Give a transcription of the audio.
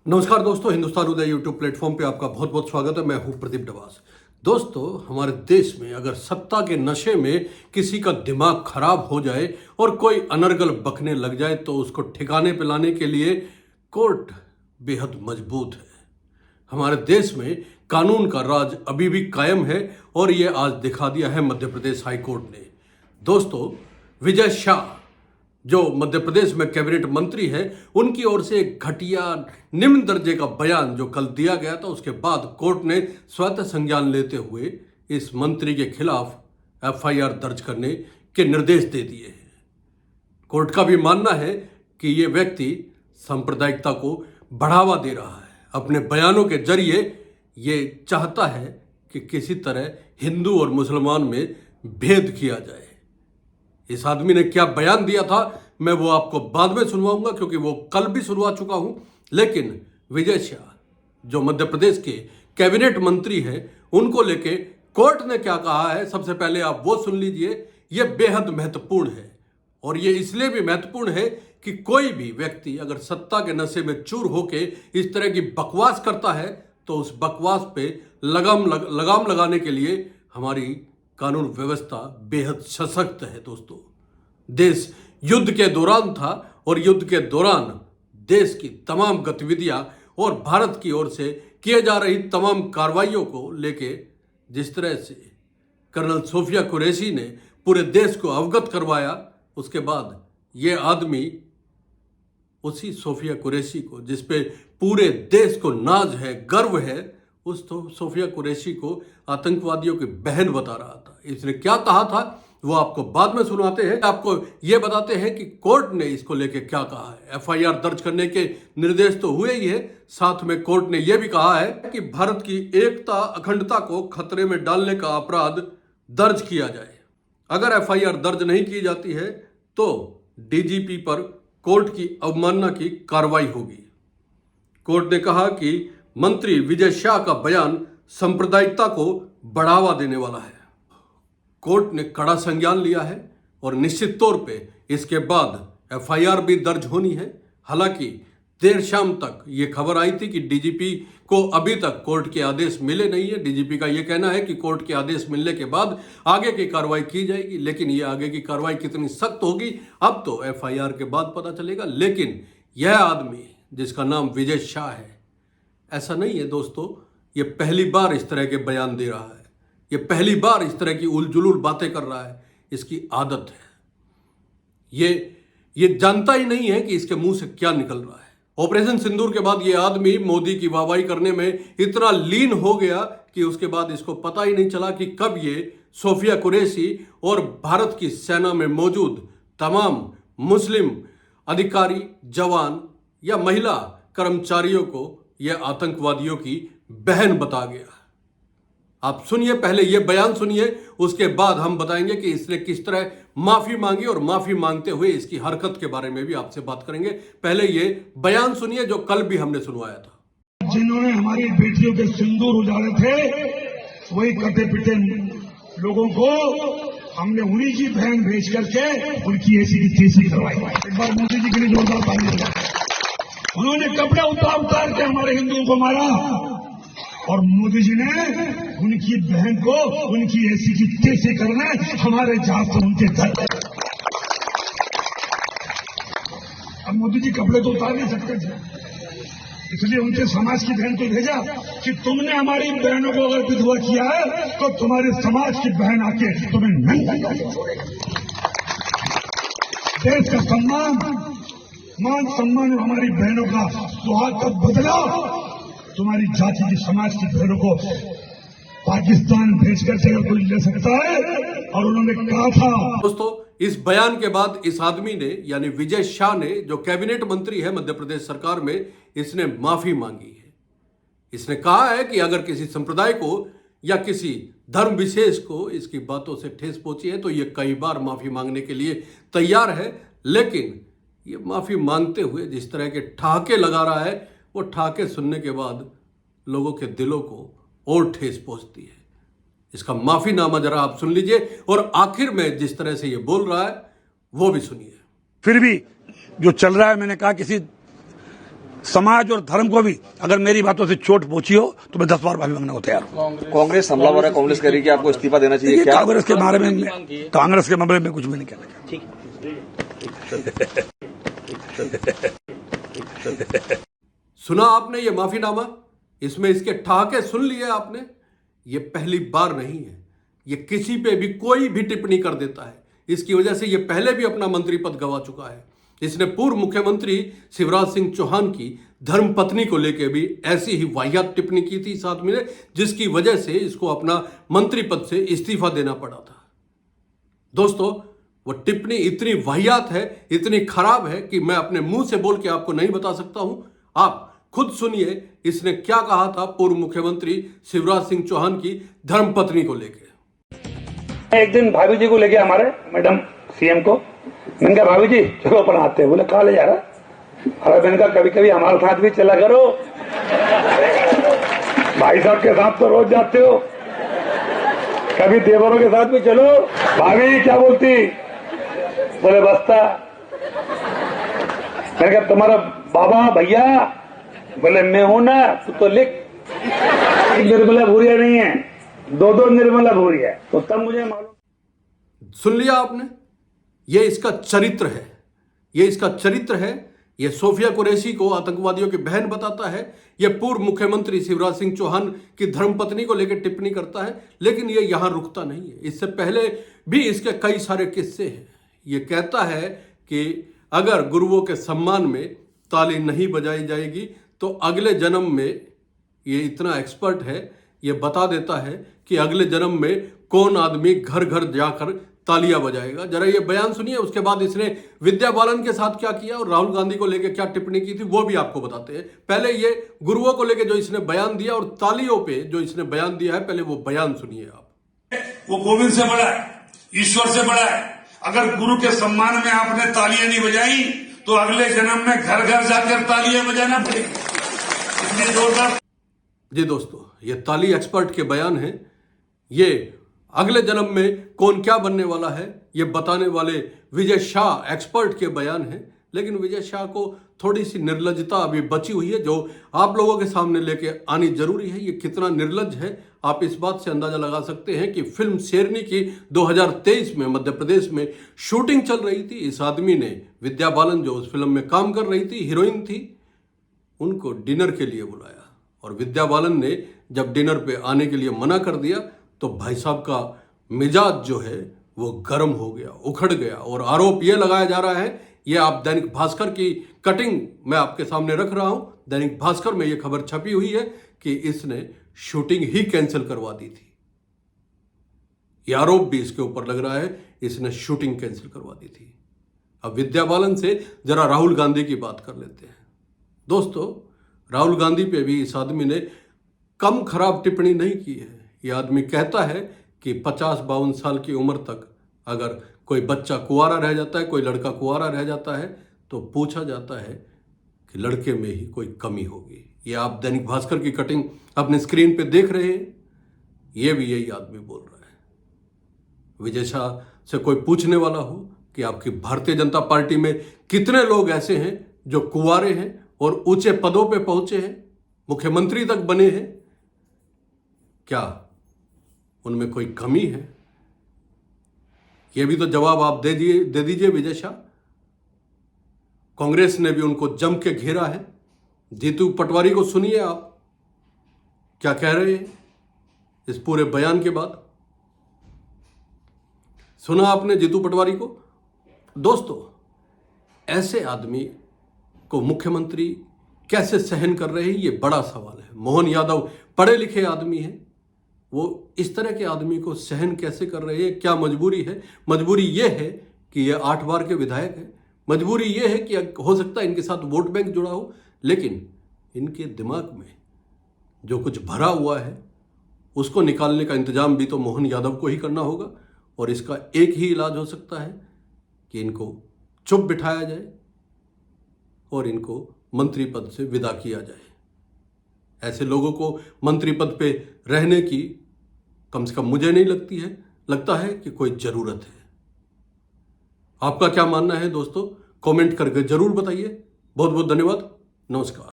नमस्कार दोस्तों, हिंदुस्तान उदय YouTube platform पे आपका बहुत बहुत स्वागत है। मैं हूं प्रदीप डवास। दोस्तों, हमारे देश में अगर सत्ता के नशे में किसी का दिमाग खराब हो जाए और कोई अनर्गल बकने लग जाए तो उसको ठिकाने पे लाने के लिए कोर्ट बेहद मजबूत है। हमारे देश में कानून का राज अभी भी कायम है और ये आज दिखा दिया है मध्य प्रदेश हाई कोर्ट ने। दोस्तों, विजय शाह जो मध्य प्रदेश में कैबिनेट मंत्री है, उनकी ओर से एक घटिया निम्न दर्जे का बयान जो कल दिया गया था, उसके बाद कोर्ट ने स्वतः संज्ञान लेते हुए इस मंत्री के खिलाफ एफआईआर दर्ज करने के निर्देश दे दिए हैं। कोर्ट का भी मानना है कि ये व्यक्ति सांप्रदायिकता को बढ़ावा दे रहा है। अपने बयानों के जरिए ये चाहता है कि किसी तरह हिंदू और मुसलमान में भेद किया जाए। इस आदमी ने क्या बयान दिया था मैं वो आपको बाद में सुनवाऊंगा, क्योंकि वो कल भी सुनवा चुका हूं। लेकिन विजय शाह जो मध्य प्रदेश के कैबिनेट मंत्री हैं, उनको लेके कोर्ट ने क्या कहा है, सबसे पहले आप वो सुन लीजिए। ये बेहद महत्वपूर्ण है और ये इसलिए भी महत्वपूर्ण है कि कोई भी व्यक्ति अगर सत्ता के नशे में चूर होके इस तरह की बकवास करता है तो उस बकवास पे लगाम लगाने के लिए हमारी कानून व्यवस्था बेहद सशक्त है। दोस्तों, देश युद्ध के दौरान था और युद्ध के दौरान देश की तमाम गतिविधियां और भारत की ओर से किए जा रही तमाम कार्रवाइयों को लेके जिस तरह से कर्नल सोफिया कुरैशी ने पूरे देश को अवगत करवाया, उसके बाद ये आदमी उसी सोफिया कुरैशी को, जिस पे पूरे देश को नाज है, गर्व है, उस तो सोफिया कुरैशी को आतंकवादियों की बहन बता रहा था। इसने क्या कहा था वो आपको बाद में सुनाते हैं। आपको ये बताते हैं कि कोर्ट ने इसको लेके क्या कहा है। एफआईआर दर्ज करने के निर्देश तो हुए ही है, साथ में कोर्ट ने यह भी कहा है कि भारत की एकता अखंडता को खतरे में डालने का अपराध दर्ज किया जाए। अगर एफआईआर दर्ज नहीं की जाती है तो डीजीपी पर कोर्ट की अवमानना की कार्रवाई होगी। कोर्ट ने कहा कि मंत्री विजय शाह का बयान सांप्रदायिकता को बढ़ावा देने वाला है। कोर्ट ने कड़ा संज्ञान लिया है और निश्चित तौर पे इसके बाद एफआईआर भी दर्ज होनी है। हालांकि देर शाम तक ये खबर आई थी कि डीजीपी को अभी तक कोर्ट के आदेश मिले नहीं है। डीजीपी का ये कहना है कि कोर्ट के आदेश मिलने के बाद आगे की कार्रवाई की जाएगी, लेकिन ये आगे की कार्रवाई कितनी सख्त होगी अब तो एफआईआर के बाद पता चलेगा। लेकिन यह आदमी जिसका नाम विजय शाह है, ऐसा नहीं है दोस्तों ये पहली बार इस तरह के बयान दे रहा है, ये पहली बार इस तरह की उलझुल बातें कर रहा है। इसकी आदत है, ये जानता ही नहीं है कि इसके मुंह से क्या निकल रहा है। ऑपरेशन सिंदूर के बाद ये आदमी मोदी की वाहवाही करने में इतना लीन हो गया कि उसके बाद इसको पता ही नहीं चला कि कब ये सोफिया कुरैशी और भारत की सेना में मौजूद तमाम मुस्लिम अधिकारी, जवान या महिला कर्मचारियों को यह आतंकवादियों की बहन बता गया। आप सुनिए, पहले यह बयान सुनिए, उसके बाद हम बताएंगे कि इसने किस तरह माफी मांगी और माफी मांगते हुए इसकी हरकत के बारे में भी आपसे बात करेंगे। पहले ये बयान सुनिए जो कल भी हमने सुनवाया था। जिन्होंने हमारी बेटियों के सिंदूर उजाड़े थे, वही कटे पिटे लोगों को हमने उन्हीं की बहन भेज करके उनकी ऐसी की तैसी करवाई। एक बार मोदी जी के लिए जोरदार ताली बजाएं। उन्होंने कपड़े उतार के हमारे हिंदुओं को मारा और मोदी जी ने उनकी बहन को उनकी ऐसी की तैसी करने हमारे जहाज से उनके घर। अब मोदी जी कपड़े तो उतार नहीं सकते थे, इसलिए उनके समाज की बहन को भेजा कि तुमने हमारी बहनों को अगर विधवा किया है तो तुम्हारे समाज की बहन आके तुम्हें नंगा करके छोड़ेगी। देश का सम्मान, मान सम्मान और हमारी बहनों का सुहाग का बदला तुम्हारी जाति की, समाज की बहनों को पाकिस्तान भेज करके कोई ले सकता है। और उन्होंने कहा था। दोस्तों, इस बयान के बाद इस आदमी ने, यानी विजय शाह ने, जो कैबिनेट मंत्री है मध्य प्रदेश सरकार में, इसने माफी मांगी है। इसने कहा है कि अगर किसी संप्रदाय को या किसी धर्म विशेष को इसकी बातों से ठेस पहुंची है तो ये कई बार माफी मांगने के लिए तैयार है। लेकिन ये माफी मांगते हुए जिस तरह के ठहाके लगा रहा है, वो ठहाके सुनने के बाद लोगों के दिलों को और ठेस पहुंचती है। इसका माफीनामा जरा आप सुन लीजिए और आखिर में जिस तरह से ये बोल रहा है वो भी सुनिए। फिर भी जो चल रहा है, मैंने कहा किसी समाज और धर्म को भी अगर मेरी बातों से चोट पहुंची हो तो मैं 10 बार माफी मांगने को तैयार हूं। कांग्रेस हमलावर है, कांग्रेस कह रही है कि आपको इस्तीफा देना चाहिए। देखिए, क्या कांग्रेस के बारे में मैं कुछ भी नहीं कहना चाहता। सुना आपने ये माफीनामा, इसमें इसके ठहाके सुन लिए आपने। ये पहली बार नहीं है, ये किसी पे भी कोई भी टिप्पणी कर देता है। इसकी वजह से ये पहले भी अपना मंत्री पद गंवा चुका है। इसने पूर्व मुख्यमंत्री शिवराज सिंह चौहान की धर्मपत्नी को लेकर भी ऐसी ही वाहियात टिप्पणी की थी इस आदमी ने, जिसकी वजह से इसको अपना मंत्री पद से इस्तीफा देना पड़ा था। दोस्तों, वो टिप्पणी इतनी वाहियात है, इतनी खराब है कि मैं अपने मुंह से बोल के आपको नहीं बता सकता हूं। आप खुद सुनिए इसने क्या कहा था पूर्व मुख्यमंत्री शिवराज सिंह चौहान की धर्मपत्नी को लेकर। एक दिन भाभी जी को लेके हमारे मैडम सीएम को, मैंने कहा भाभी जी चलो अपन आते हैं। बोले कहा ले जा रहा? अरे मैंने कहा कभी कभी हमारे साथ भी चला करो, भाई साहब के साथ तो रोज जाते हो, कभी देवरों के साथ भी चलो। भाभी क्या बोलती? बोले बस्ता। मैंने कहा तुम्हारा बाबा भैया? बोले मैं हूं ना, तू तो लिख। निर्मला भूरिया नहीं है, दो निर्मला भूरिया है। तो तब मुझे मालूम। सुन लिया आपने, ये इसका चरित्र है, ये इसका चरित्र है। ये सोफिया कुरैशी को आतंकवादियों की बहन बताता है। ये पूर्व मुख्यमंत्री शिवराज सिंह चौहान की धर्मपत्नी को लेकर टिप्पणी करता है। लेकिन ये यहां रुकता नहीं है, इससे पहले भी इसके कई सारे किस्से हैं। ये कहता है कि अगर गुरुओं के सम्मान में ताली नहीं बजाई जाएगी तो अगले जन्म में, ये इतना एक्सपर्ट है, ये बता देता है कि अगले जन्म में कौन आदमी घर घर जाकर तालियां बजाएगा। जरा ये बयान सुनिए। उसके बाद इसने विद्या बालन के साथ क्या किया और राहुल गांधी को लेकर क्या टिप्पणी की थी वो भी आपको बताते हैं। पहले ये गुरुओं को लेकर जो इसने बयान दिया और तालियों पे जो इसने बयान दिया है, पहले वो बयान सुनिए आप। वो गोविंद से बड़ा है, ईश्वर से बड़ा है। अगर गुरु के सम्मान में आपने तालियां नहीं बजाई तो अगले जन्म में घर घर जाकर तालियां बजाना पड़ेगी। इसलिए जोरदार। जी दोस्तों, ये ताली एक्सपर्ट के बयान हैं। ये अगले जन्म में कौन क्या बनने वाला है ये बताने वाले विजय शाह एक्सपर्ट के बयान हैं। लेकिन विजय शाह को थोड़ी सी निर्लजता अभी बची हुई है, जो आप लोगों के सामने लेके आनी जरूरी है। ये कितना निर्लज है आप इस बात से अंदाजा लगा सकते हैं कि फिल्म शेरनी की 2023 में मध्य प्रदेश में शूटिंग चल रही थी। इस आदमी ने विद्या बालन, जो उस फिल्म में काम कर रही थी, हीरोइन थी, उनको डिनर के लिए बुलाया और विद्या बालन ने जब डिनर पे आने के लिए मना कर दिया तो भाई साहब का मिजाज जो है वो गर्म हो गया, उखड़ गया। और आरोप ये लगाया जा रहा है, ये आप दैनिक भास्कर की कटिंग मैं आपके सामने रख रहा हूं। दैनिक भास्कर में ये खबर छपी हुई है कि इसने शूटिंग ही कैंसिल करवा दी थी। ये आरोप भी इसके ऊपर लग रहा है, इसने शूटिंग कैंसिल करवा दी थी। अब विद्या बालन से जरा राहुल गांधी की बात कर लेते हैं। दोस्तों, राहुल गांधी पे भी इस आदमी ने कम खराब टिप्पणी नहीं की है। यह आदमी कहता है कि 50-52 साल की उम्र तक अगर कोई बच्चा कुंवारा रह जाता है, कोई लड़का कुंवारा रह जाता है, तो पूछा जाता है कि लड़के में ही कोई कमी होगी। ये आप दैनिक भास्कर की कटिंग अपने स्क्रीन पे देख रहे हैं। ये भी यही आदमी बोल रहा है। विजय शाह से कोई पूछने वाला हो कि आपकी भारतीय जनता पार्टी में कितने लोग ऐसे हैं जो कुंवारे हैं और ऊंचे पदों पे पहुंचे हैं, मुख्यमंत्री तक बने हैं, क्या उनमें कोई कमी है? यह भी तो जवाब आप दे दीजिए विजय शाह। कांग्रेस ने भी उनको जम के घेरा है। जीतू पटवारी को सुनिए आप क्या कह रहे हैं इस पूरे बयान के बाद। सुना आपने जीतू पटवारी को? दोस्तों, ऐसे आदमी को मुख्यमंत्री कैसे सहन कर रहे हैं, ये बड़ा सवाल है। मोहन यादव पढ़े लिखे आदमी हैं, वो इस तरह के आदमी को सहन कैसे कर रहे हैं? क्या मजबूरी है? मजबूरी ये है कि ये 8 बार के विधायक हैं। मजबूरी ये है कि हो सकता है इनके साथ वोट बैंक जुड़ा हो, लेकिन इनके दिमाग में जो कुछ भरा हुआ है उसको निकालने का इंतजाम भी तो मोहन यादव को ही करना होगा। और इसका एक ही इलाज हो सकता है कि इनको चुप बिठाया जाए और इनको मंत्री पद से विदा किया जाए। ऐसे लोगों को मंत्री पद पे रहने की कम से कम मुझे नहीं लगता है कि कोई ज़रूरत है। आपका क्या मानना है दोस्तों? कमेंट करके जरूर बताइए। बहुत बहुत धन्यवाद। नमस्कार।